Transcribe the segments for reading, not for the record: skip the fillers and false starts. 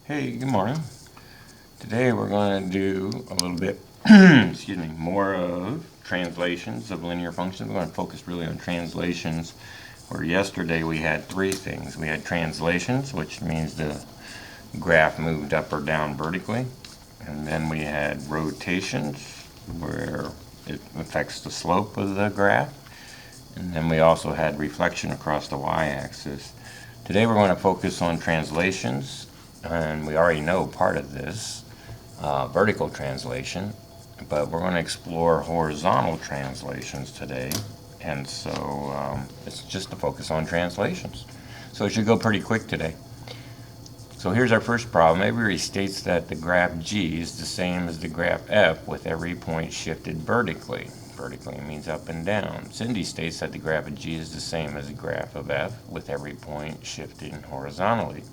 Hey, good morning. Today we're going to do a little bit, excuse me, more of translations of linear functions. We're going to focus really on translations, where yesterday we had three things. We had translations, which means the graph moved up or down vertically. And then we had rotations, where it affects the slope of the graph. And then we also had reflection across the y-axis. Today we're going to focus on translations, and we already know part of this, vertical translation, but we're going to explore horizontal translations today, and so it's just to focus on translations. So it should go pretty quick today. So here's our first problem. Avery states that the graph G is the same as the graph F with every point shifted vertically. Vertically means up and down. Cindy states that the graph of G is the same as the graph of F with every point shifting horizontally.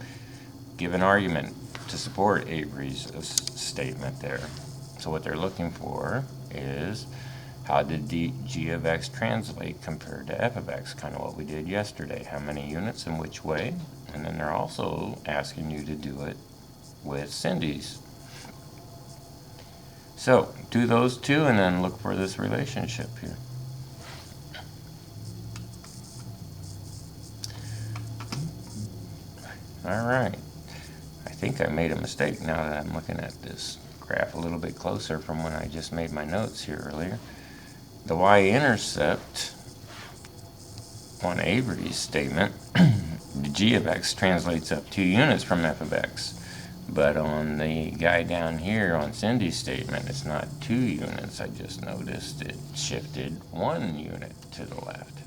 Give an argument to support Avery's statement there. So what they're looking for is, how did G of X translate compared to F of X? Kind of what we did yesterday. How many units and which way? And then they're also asking you to do it with Cindy's. So do those two and then look for this relationship here. All right. I think I made a mistake now that I'm looking at this graph a little bit closer from when I just made my notes here earlier. The y-intercept on Avery's statement, the G of X translates up 2 units from F of X. But on the guy down here on Cindy's statement, it's not 2 units. I just noticed it shifted 1 unit to the left.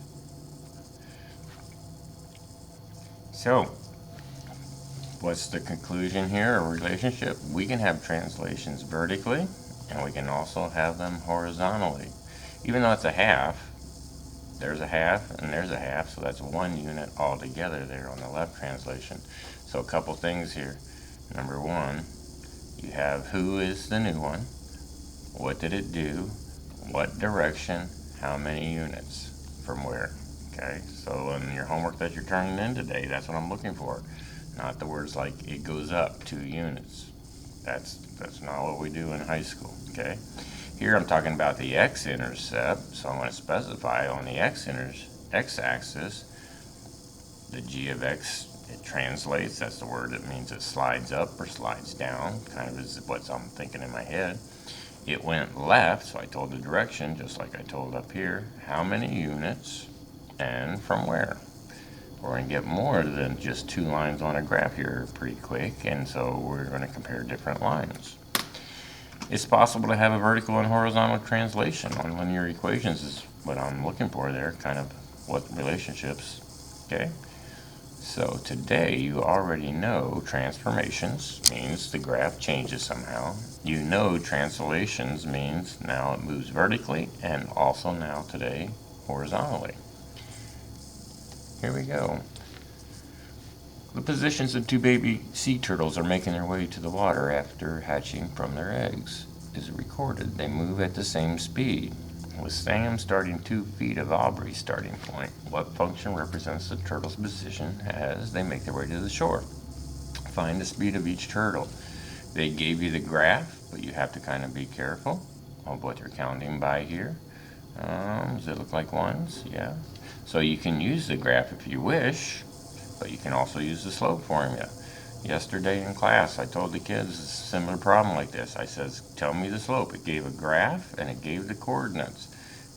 So, what's the conclusion here, or relationship? We can have translations vertically, and we can also have them horizontally. Even though it's a half, there's a half and there's a half, so that's 1 unit altogether there on the left translation. So a couple things here. Number one, you have who is the new one, what did it do, what direction, how many units, from where. Okay, so in your homework that you're turning in today, that's what I'm looking for. Not the words like it goes up 2 units. That's not what we do in high school. Okay, here I'm talking about the x-intercept, so I'm going to specify on the x-axis, the G of X, it translates, that's the word, it means it slides up or slides down, kind of is what I'm thinking in my head. It went left, so I told the direction, just like I told up here, how many units and from where. We're going to get more than just 2 lines on a graph here pretty quick, and so we're going to compare different lines. It's possible to have a vertical and horizontal translation on linear equations is what I'm looking for there, kind of what relationships, okay? So today you already know transformations means the graph changes somehow. You know translations means now it moves vertically and also now today horizontally. Here we go. The positions of 2 baby sea turtles are making their way to the water after hatching from their eggs is recorded. They move at the same speed. With Sam starting 2 feet of Aubrey's starting point, what function represents the turtle's position as they make their way to the shore? Find the speed of each turtle. They gave you the graph, but you have to kind of be careful of what you're counting by here. Does it look like ones? Yeah. So you can use the graph if you wish, but you can also use the slope formula. Yesterday in class, I told the kids a similar problem like this. I says, tell me the slope. It gave a graph and it gave the coordinates.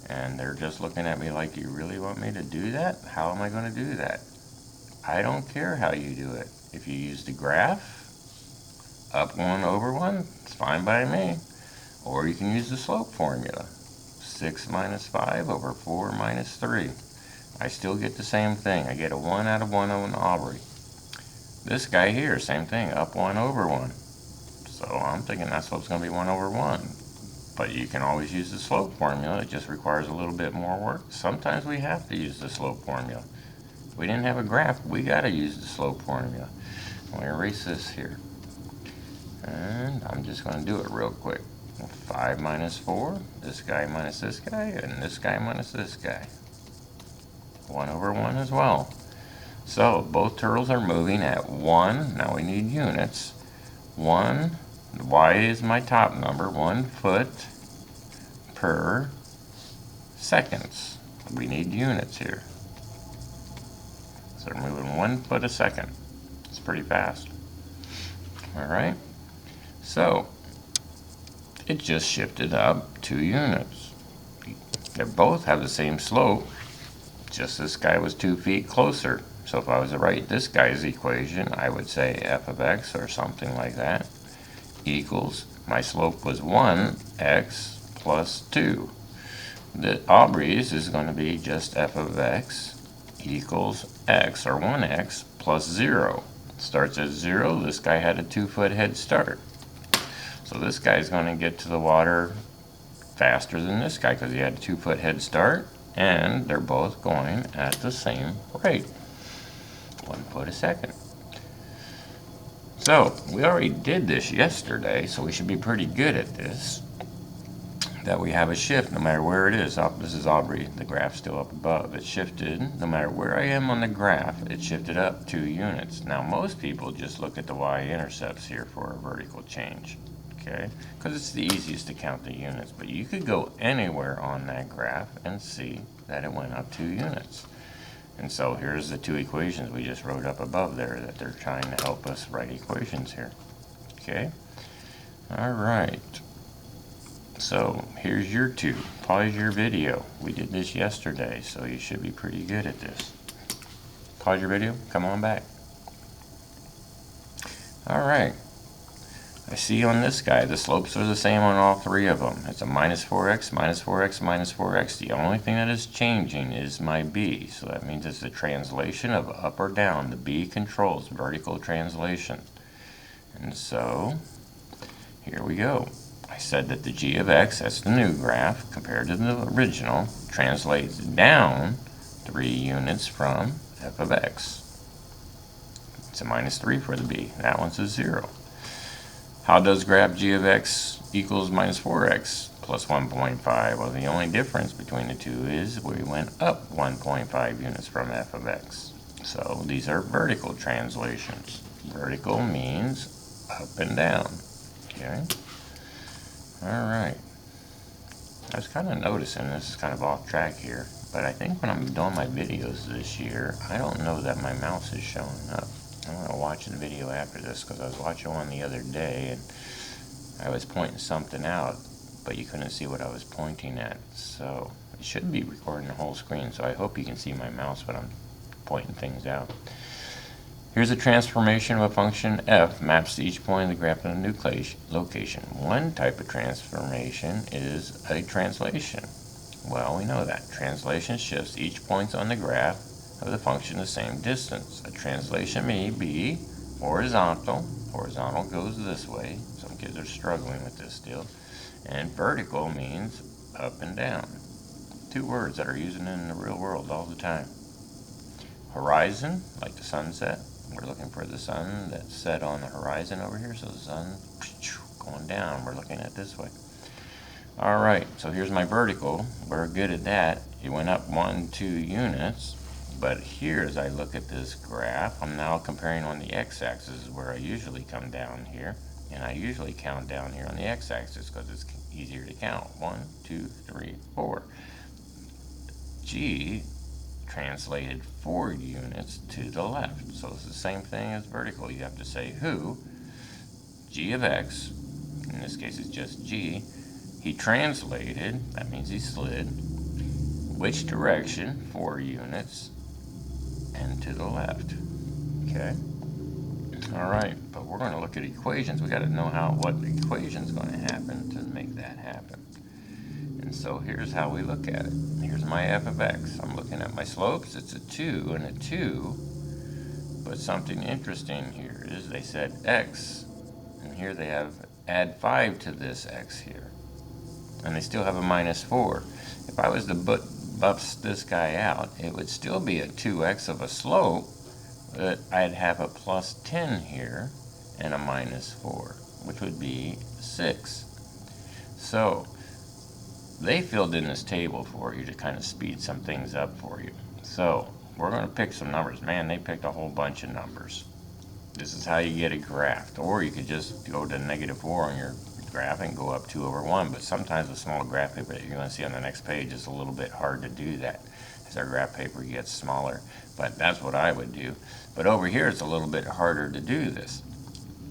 And they're just looking at me like, you really want me to do that? How am I going to do that? I don't care how you do it. If you use the graph, up 1 over 1, it's fine by me. Or you can use the slope formula. 6 minus 5 over 4 minus 3. I still get the same thing. I get a 1 out of 1 on Aubrey. This guy here, same thing, up 1 over 1. So I'm thinking that slope's going to be 1 over 1. But you can always use the slope formula. It just requires a little bit more work. Sometimes we have to use the slope formula. If we didn't have a graph, we got to use the slope formula. I'm going to erase this here. And I'm just going to do it real quick. 5 minus 4, this guy minus this guy, and this guy minus this guy. 1 over 1 as well. So both turtles are moving at 1, now we need units, y is my top number, 1 foot per seconds. We need units here. So we're moving 1 foot a second. It's pretty fast. All right. So it just shifted up 2 units. They both have the same slope, just this guy was 2 feet closer. So if I was to write this guy's equation, I would say f of x or something like that equals, my slope was 1x plus 2. The Aubrey's is going to be just f of x equals x, or 1x plus 0. Starts at 0. This guy had a 2 foot head start. So this guy's going to get to the water faster than this guy because he had a 2 foot head start, and they're both going at the same rate, 1 foot a second. So we already did this yesterday, so we should be pretty good at this. That we have a shift no matter where it is. This is Aubrey, the graph's still up above. It shifted, no matter where I am on the graph, it shifted up 2 units. Now most people just look at the y-intercepts here for a vertical change, okay? Because it's the easiest to count the units, but you could go anywhere on that graph and see that it went up 2 units. And so here's the 2 equations we just wrote up above there that they're trying to help us write equations here, okay? All right. So here's your 2. Pause your video. We did this yesterday, so you should be pretty good at this. Pause your video. Come on back. All right. I see on this guy the slopes are the same on all 3 of them. It's a minus 4x, minus 4x, minus 4x. The only thing that is changing is my b. So that means it's the translation of up or down. The b controls vertical translation. And so here we go. I said that the g of x, that's the new graph, compared to the original, translates down 3 units from f of x. It's a minus 3 for the b. That one's a 0. How does graph g of x equals minus 4x plus 1.5? Well, the only difference between the two is we went up 1.5 units from f of x. So these are vertical translations. Vertical means up and down. Okay? All right. I was kind of noticing, this is kind of off track here, but I think when I'm doing my videos this year, I don't know that my mouse is showing up. I'm going to watch the video after this because I was watching one the other day and I was pointing something out, but you couldn't see what I was pointing at. So it should be recording the whole screen, so I hope you can see my mouse when I'm pointing things out. Here's a transformation of a function f maps to each point of the graph in a new location. One type of transformation is a translation. Well, we know that. Translation shifts each point on the graph of the function the same distance. A translation may be horizontal. Horizontal goes this way. Some kids are struggling with this still. And vertical means up and down. 2 words that are used in the real world all the time. Horizon, like the sunset. We're looking for the sun that's set on the horizon over here. So the sun going down. We're looking at this way. All right, so here's my vertical. We're good at that. It went up 1, 2 units. But here, as I look at this graph, I'm now comparing on the x-axis, where I usually come down here. And I usually count down here on the x-axis because it's easier to count. 1, 2, 3, 4. G translated 4 units to the left. So it's the same thing as vertical. You have to say who, g of x, in this case it's just g, he translated, that means he slid, which direction, 4 units, and to the left. Okay? Alright, but we're going to look at equations. We got to know what equation's going to happen to make that happen. And so here's how we look at it. Here's my f of x. I'm looking at my slopes. It's a 2 and a 2. But something interesting here is they said x, and here they have add 5 to this x here. And they still have a minus 4. If I was to bust this guy out, it would still be a 2x of a slope, but I'd have a plus 10 here and a minus 4, which would be 6. So they filled in this table for you to kind of speed some things up for you. So we're going to pick some numbers. Man, they picked a whole bunch of numbers. This is how you get it graphed. Or you could just go to -4 on your graph and go up 2/1. But sometimes with small graph paper that you're going to see on the next page, it's a little bit hard to do that as our graph paper gets smaller. But that's what I would do. But over here, it's a little bit harder to do this.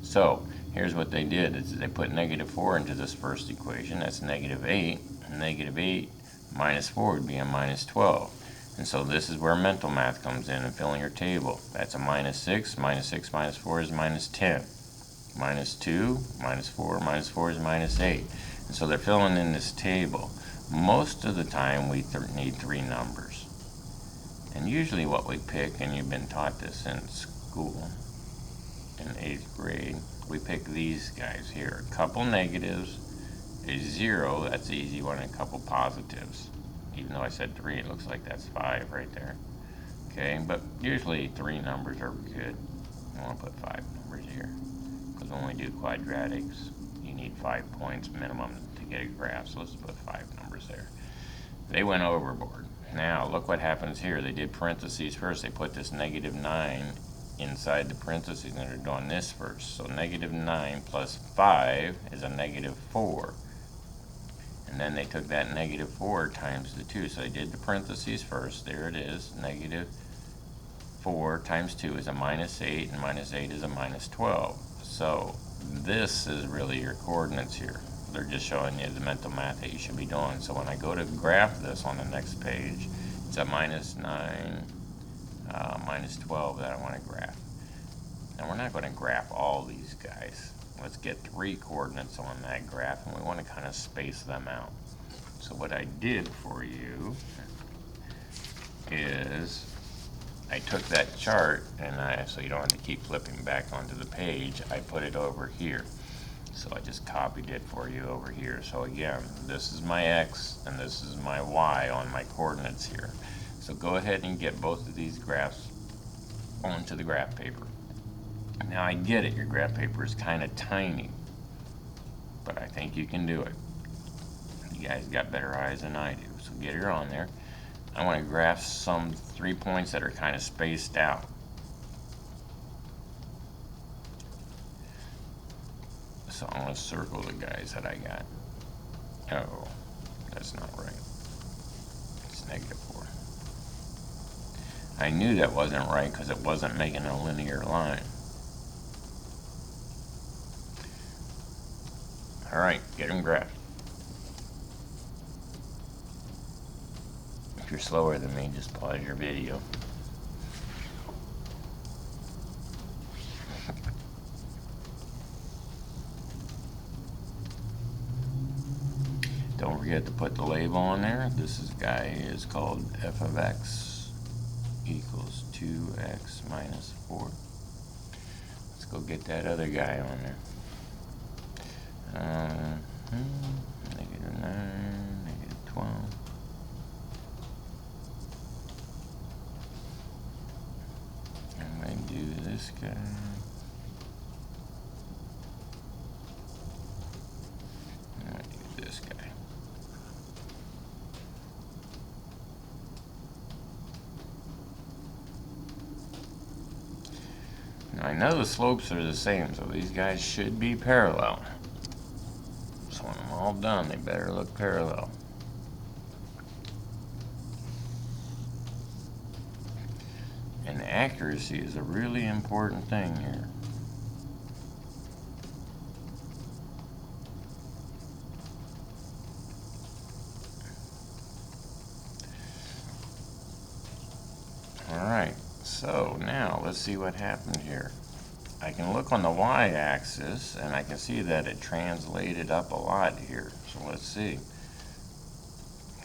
So here's what they did. Is they put -4 into this first equation. That's -8. -8 minus 4 would be a -12. And so this is where mental math comes in and filling your table. That's a -6. -6 minus 4 is -10. -2 minus 4 minus 4 is -8. And so they're filling in this table. Most of the time we need 3 numbers. And usually what we pick, and you've been taught this in school, in 8th grade, we pick these guys here. A couple negatives, a 0, that's the easy one, and a couple positives. Even though I said 3, it looks like that's 5 right there. Okay, but usually 3 numbers are good. I want to put 5 numbers here. Because when we do quadratics, you need 5 points minimum to get a graph. So let's put 5 numbers there. They went overboard. Now, look what happens here. They did parentheses first. They put this -9 inside the parentheses, and they're doing this first. So -9 plus 5 is a -4. And then they took that -4 times the 2. So they did the parentheses first. There it is. -4 times 2 is a -8, and -8 is a -12. So this is really your coordinates here. They're just showing you the mental math that you should be doing. So when I go to graph this on the next page, it's a -9, -12 that I want to graph. Now we're not going to graph all these guys. Let's get 3 coordinates on that graph, and we want to kind of space them out. So what I did for you is I took that chart, and so you don't have to keep flipping back onto the page, I put it over here. So I just copied it for you over here. So again, this is my X, and this is my Y on my coordinates here. So go ahead and get both of these graphs onto the graph paper. Now I get it, your graph paper is kind of tiny, but I think you can do it. You guys got better eyes than I do, so get her on there. I want to graph some 3 points that are kind of spaced out. So I'm going to circle the guys that I got. Oh, that's not right. It's -4. I knew that wasn't right because it wasn't making a linear line. Alright, get them graphed. If you're slower than me, just pause your video. Don't forget to put the label on there. This guy is called f of x equals 2x minus 4. Let's go get that other guy on there. -9, -12. I'm going to do this guy. I'm going to do this guy. Now I know the slopes are the same, so these guys should be parallel. So when I'm all done, they better look parallel. And accuracy is a really important thing here. Alright, so now let's see what happened here. I can look on the y-axis and I can see that it translated up a lot here. So let's see.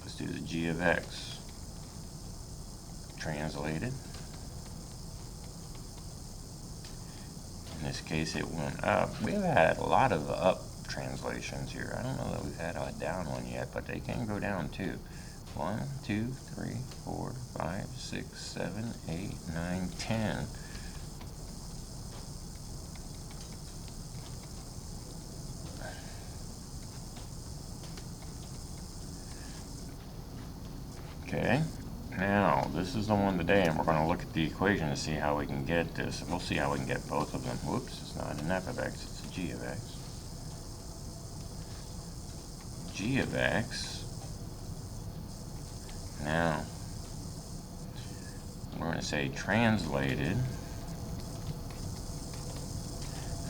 Let's do the g of x. Translated. In this case it went up. We've had a lot of up translations here. I don't know that we've had a down one yet, but they can go down too. 1, 2, 3, 4, 5, 6, 7, 8, 9, 10. Okay, now this this is the one today, and we're going to look at the equation to see how we can get this. We'll see how we can get both of them. Whoops, it's not an f of x, it's a g of x. G of x. Now, we're going to say translated.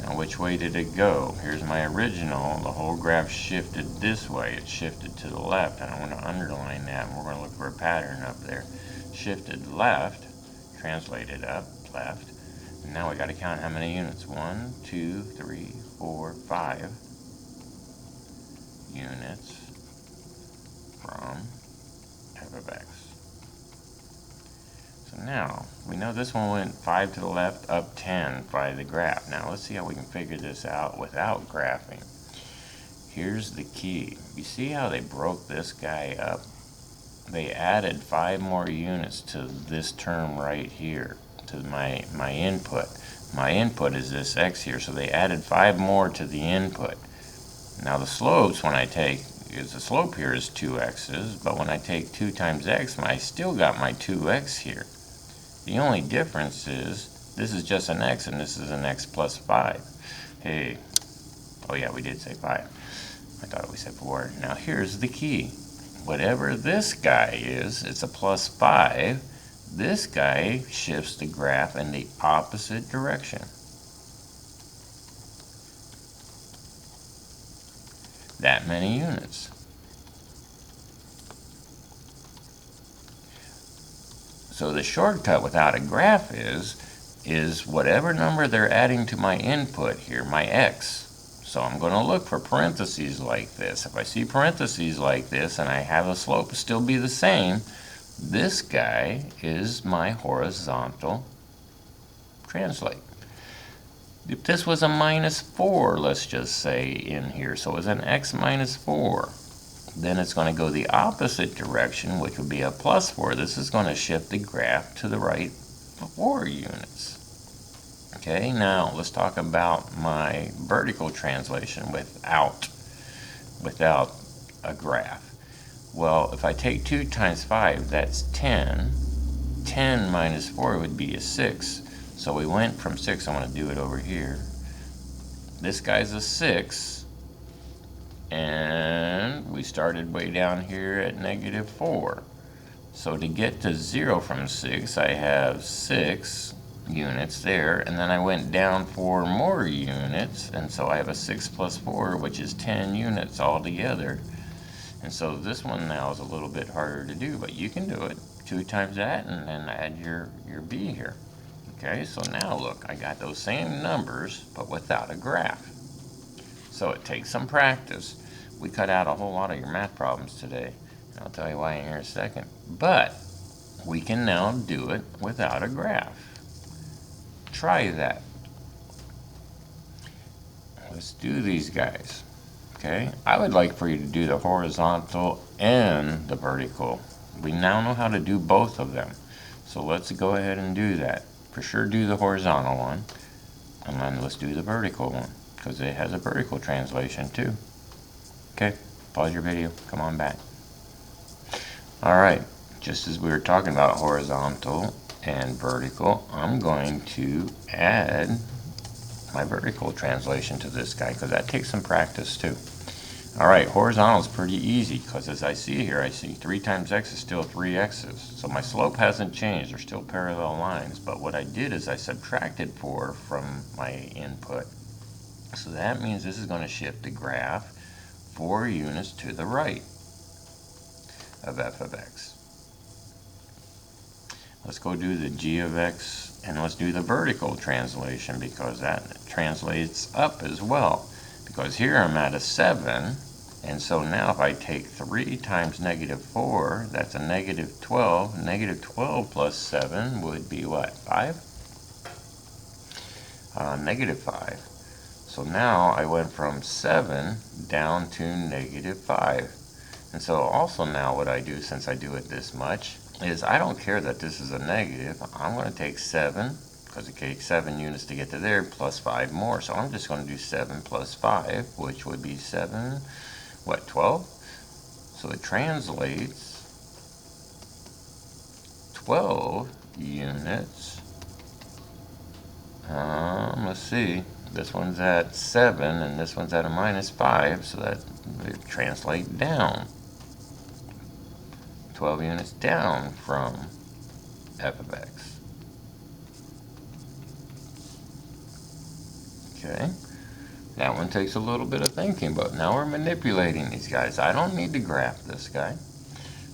Now, which way did it go? Here's my original. The whole graph shifted this way. It shifted to the left. And I want to underline that. And we're going to look for a pattern up there. Shifted left, translated up, left. And now we got to count how many units. 1, 2, 3, 4, 5 units from f of x. So now, we know this one went 5 to the left, up 10 by the graph. Now let's see how we can figure this out without graphing. Here's the key. You see how they broke this guy up? They added 5 more units to this term right here, to my input. My input is this x here, so they added 5 more to the input. Now the slopes, when I take, the slope here is 2x's, but when I take 2 times x, I still got my 2x here. The only difference is this is just an x and this is an x plus 5. Hey, oh yeah, we did say 5. I thought we said 4. Now here's the key. Whatever this guy is, it's a plus 5. This guy shifts the graph in the opposite direction. That many units. So the shortcut without a graph is whatever number they're adding to my input here, my x. So I'm going to look for parentheses like this. If I see parentheses like this and I have a slope still be the same, this guy is my horizontal translate. If this was a minus 4, let's just say in here, so it's an x minus 4, then it's going to go the opposite direction, which would be a plus 4. This is going to shift the graph to the right 4 units. Okay, now let's talk about my vertical translation without a graph. Well, if I take 2 times 5, that's 10. 10 minus 4 would be a 6. So we went from 6, I want to do it over here. This guy's a 6. And we started way down here at negative 4. So to get to 0 from 6, I have 6 units there, and then I went down 4 more units, and so I have a 6 plus 4, which is 10 units altogether. And so this one now is a little bit harder to do, but you can do it. 2 times that, and then add your b here. Okay, so now look, I got those same numbers, but without a graph. So it takes some practice. We cut out a whole lot of your math problems today. And I'll tell you why in here in a second. But we can now do it without a graph. Try that. Let's do these guys. Okay, I would like for you to do the horizontal and the vertical. We now know how to do both of them. So let's go ahead and do that. For sure do the horizontal one. And then let's do the vertical one, because it has a vertical translation too. Okay, pause your video, come on back. Alright, just as we were talking about horizontal and vertical, I'm going to add my vertical translation to this guy, because that takes some practice too. Alright, horizontal is pretty easy, because as I see here, I see 3 times x is still 3x's. So my slope hasn't changed, they're still parallel lines, but what I did is I subtracted 4 from my input. So that means this is going to shift the graph 4 units to the right of f of x. Let's go do the g of x, and let's do the vertical translation, because that translates up as well. Because here I'm at a 7, and so now if I take 3 times negative 4, that's a negative 12. Negative 12 plus 7 would be what, 5? Negative 5. So now I went from 7 down to negative 5. And so also now what I do, since I do it this much, is I don't care that this is a negative. I'm going to take 7, because it takes 7 units to get to there, plus 5 more. So I'm just going to do 7 plus 5, which would be 7, what, 12? So it translates 12 units. Let's see. This one's at 7 and this one's at a -5, so that would translate down. 12 units down from f of x. Okay. That one takes a little bit of thinking, but now we're manipulating these guys. I don't need to graph this guy.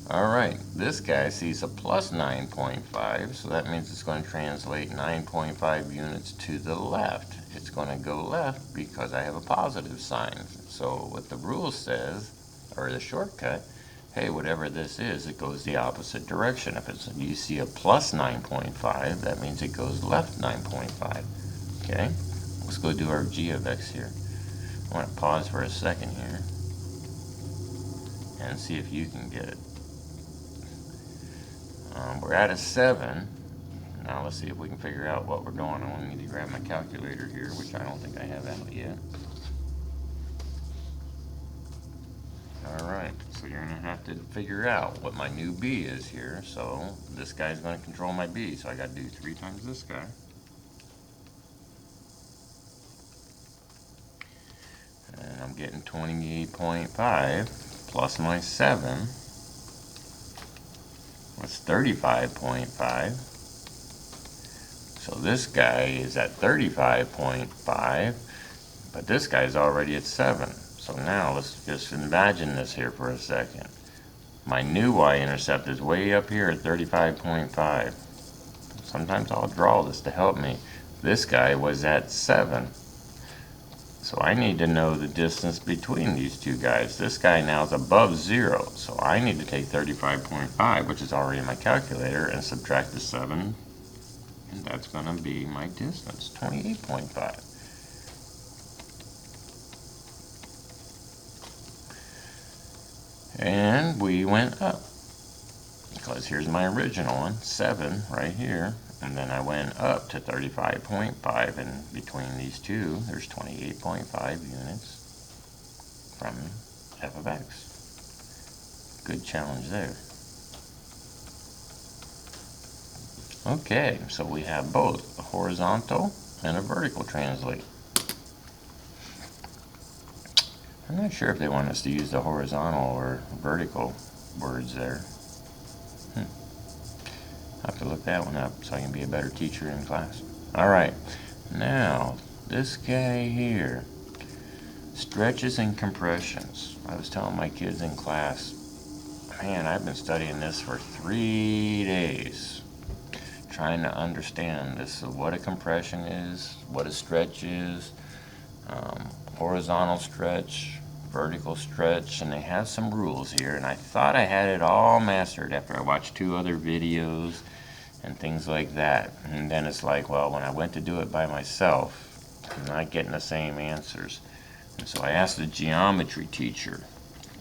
Alright, this guy sees a plus 9.5, so that means it's going to translate 9.5 units to the left. It's going to go left because I have a positive sign. So what the rule says, or the shortcut, hey, whatever this is, it goes the opposite direction. If you see a plus 9.5, that means it goes left 9.5. Okay, let's go do our g of x here. I want to pause for a second here and see if you can get it. We're at a 7. Now let's see if we can figure out what we're doing. I need to grab my calculator here, which I don't think I have out yet. Alright, so you're going to have to figure out what my new b is here. So this guy's going to control my b, so I got to do 3 times this guy. And I'm getting 28.5 plus my 7. That's 35.5. So this guy is at 35.5, but this guy's already at 7. So now let's just imagine this here for a second. My new y-intercept is way up here at 35.5. Sometimes I'll draw this to help me. This guy was at 7. So I need to know the distance between these two guys. This guy now is above 0, so I need to take 35.5, which is already in my calculator, and subtract the 7, and that's going to be my distance, 28.5. And we went up, because here's my original one, 7 right here. And then I went up to 35.5, and between these two, there's 28.5 units from f of x. Good challenge there. Okay, so we have both a horizontal and a vertical translate. I'm not sure if they want us to use the horizontal or vertical words there. I have to look that one up so I can be a better teacher in class. Alright, now this guy here, stretches and compressions. I was telling my kids in class, man, I've been studying this for 3 days, trying to understand this, what a compression is, what a stretch is, horizontal stretch, vertical stretch, and they have some rules here, and I thought I had it all mastered after I watched 2 other videos and things like that. And then it's like, well, when I went to do it by myself, I'm not getting the same answers. And so I asked the geometry teacher,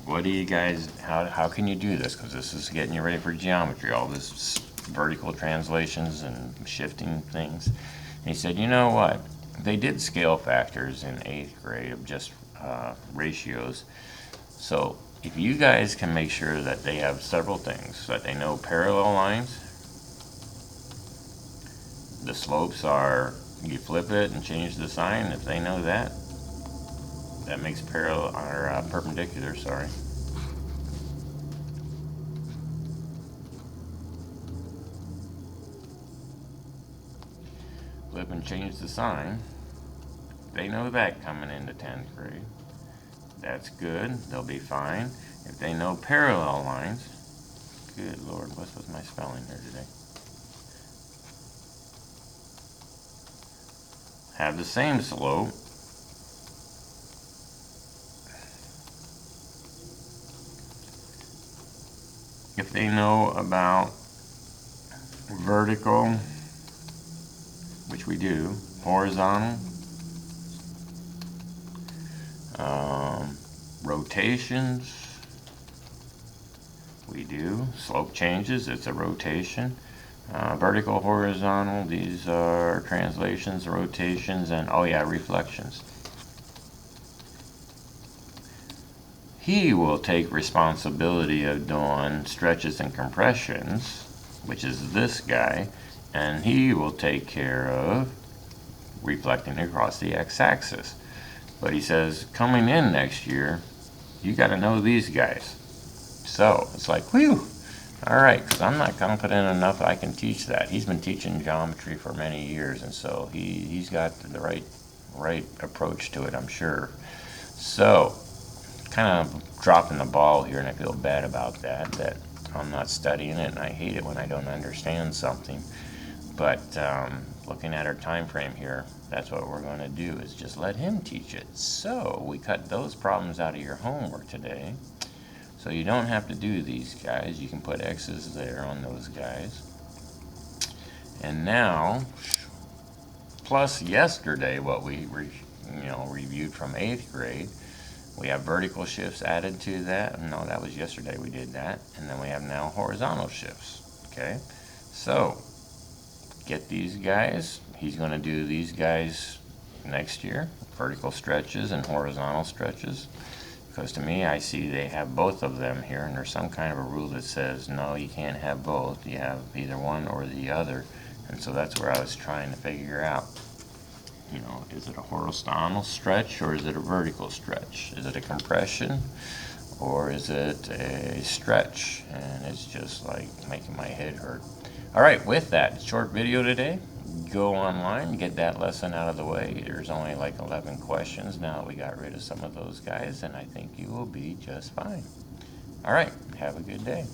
what do you guys, how can you do this? Because this is getting you ready for geometry, all this vertical translations and shifting things. And he said, you know what? They did scale factors in 8th grade of just ratios. So if you guys can make sure that they have several things, so that they know parallel lines, the slopes are, you flip it and change the sign, if they know that, that makes parallel, or perpendicular, sorry. Flip and change the sign. They know that coming into 10th grade. That's good, they'll be fine. If they know parallel lines, good Lord, what was my spelling here today? Have the same slope. If they know about vertical, which we do, horizontal, rotations, we do, slope changes, it's a rotation. Vertical, horizontal, these are translations, rotations, and oh yeah, reflections. He will take responsibility of doing stretches and compressions, which is this guy, and he will take care of reflecting across the x-axis. But he says, coming in next year, you got to know these guys. So it's like, whew, all right, because I'm not confident enough I can teach that. He's been teaching geometry for many years, and so he's got the right approach to it, I'm sure. So, kind of dropping the ball here, and I feel bad about that I'm not studying it, and I hate it when I don't understand something. But looking at our time frame here, that's what we're going to do, is just let him teach it. So we cut those problems out of your homework today. So you don't have to do these guys. You can put X's there on those guys. And now, plus yesterday, what we reviewed from 8th grade, we have vertical shifts added to that. No, that was yesterday we did that. And then we have now horizontal shifts. Okay, so get these guys. He's going to do these guys next year, vertical stretches and horizontal stretches. Because to me, I see they have both of them here, and there's some kind of a rule that says, no, you can't have both. You have either one or the other. And so that's where I was trying to figure out, is it a horizontal stretch or is it a vertical stretch? Is it a compression or is it a stretch? And it's just like making my head hurt. All right, with that short video today, go online, get that lesson out of the way. There's only like 11 questions now that we got rid of some of those guys, and I think you will be just fine. All right, have a good day.